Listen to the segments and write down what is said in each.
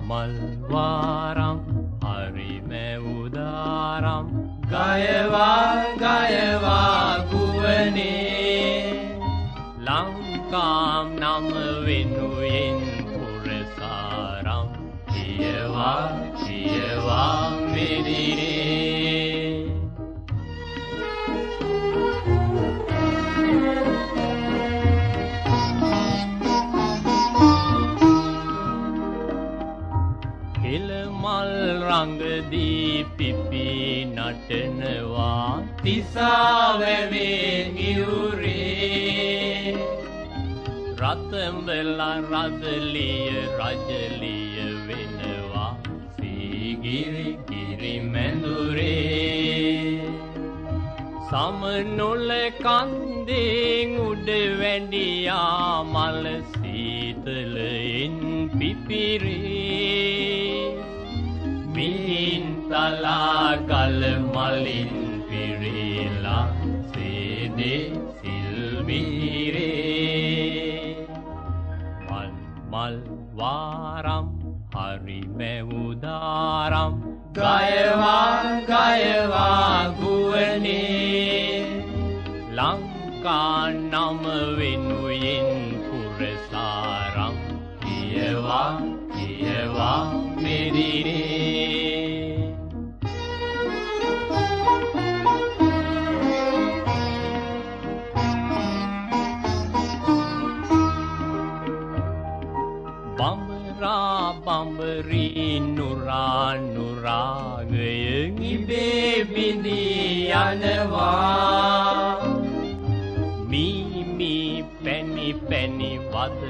මල් වාරම් හරිම උදාරම් ගයවා ගුවනේ ලංකාම් නම වෙනුවෙන් පුරසාරම් කියවා මෙදිනේ මල් රංගදී පිපි නටනවා තිසාවැවේ ඉවුරේ රතඹලා රදලිය රජලිය වෙනවා සීගිරි මැඳුරේ සමනොල කන්දෙන් උඩ වැඳියා මල සීතලෙන් පිපිරේ මිහින් තලා ගල මලින් පිරීලා සේදේ සිල්බීරේ මල් වාරම් හරිම උදාරම් ගයවා ගුවනේ ලංකා නම වෙනුවෙන් පුරසාරම් කියවා මෙදිනේ බඹරා බඹරී නුරා නුරාගයෙන් ඉබේ බිඳී යනවා මී පැණි පැණි වද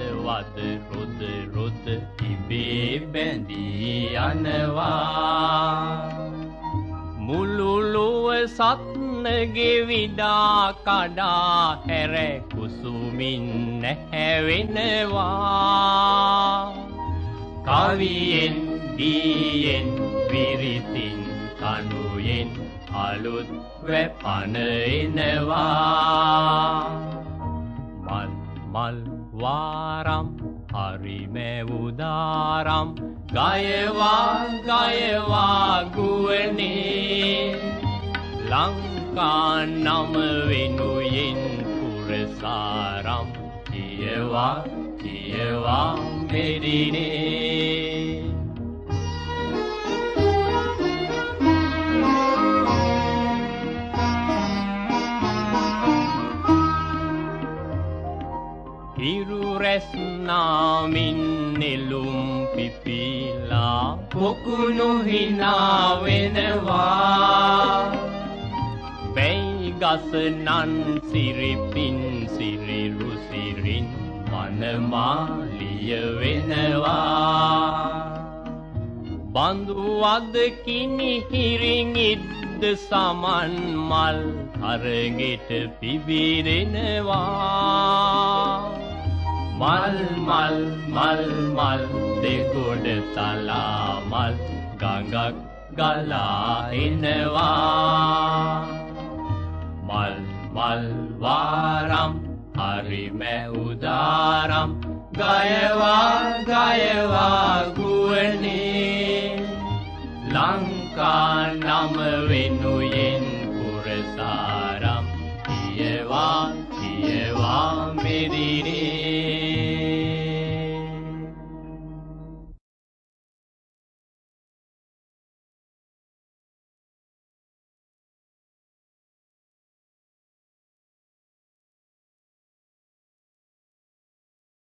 රොද රොද ඉබේ බැඳී යනවා මුළු ලොව සත්නගේ විඩා කඩා හැර කුසුමින් නැහැවෙනවා කවියෙන් දීයෙන් විරිතින් කනුයෙන් අලුත් වැපන එනවා මල් වාරම් හරිම උදාරම් ගයවා ගුවනේ ලංකා නම වෙනුවෙන් පුරසාරම් කියවා මෙදිනේ හිරු රැස් නාමින් නෙළුම් පිපිලා පොකුණු හිනා වෙනවා බැයි ගස නන් සිරිපින් සිරිරු සිරින් මනමාලිය වෙනවා බඳු අද කිනි හිරින් ඉද්ද සමන් මල් තරගෙට පිබිරෙනවා මල් දෙගොඩ තලා මල් ගඟක් ගලා එනවා මල් වාරම් හරිම උදාරම් ගයවා ගුවනේ ලංකා නම වෙනුවෙන් පුරසා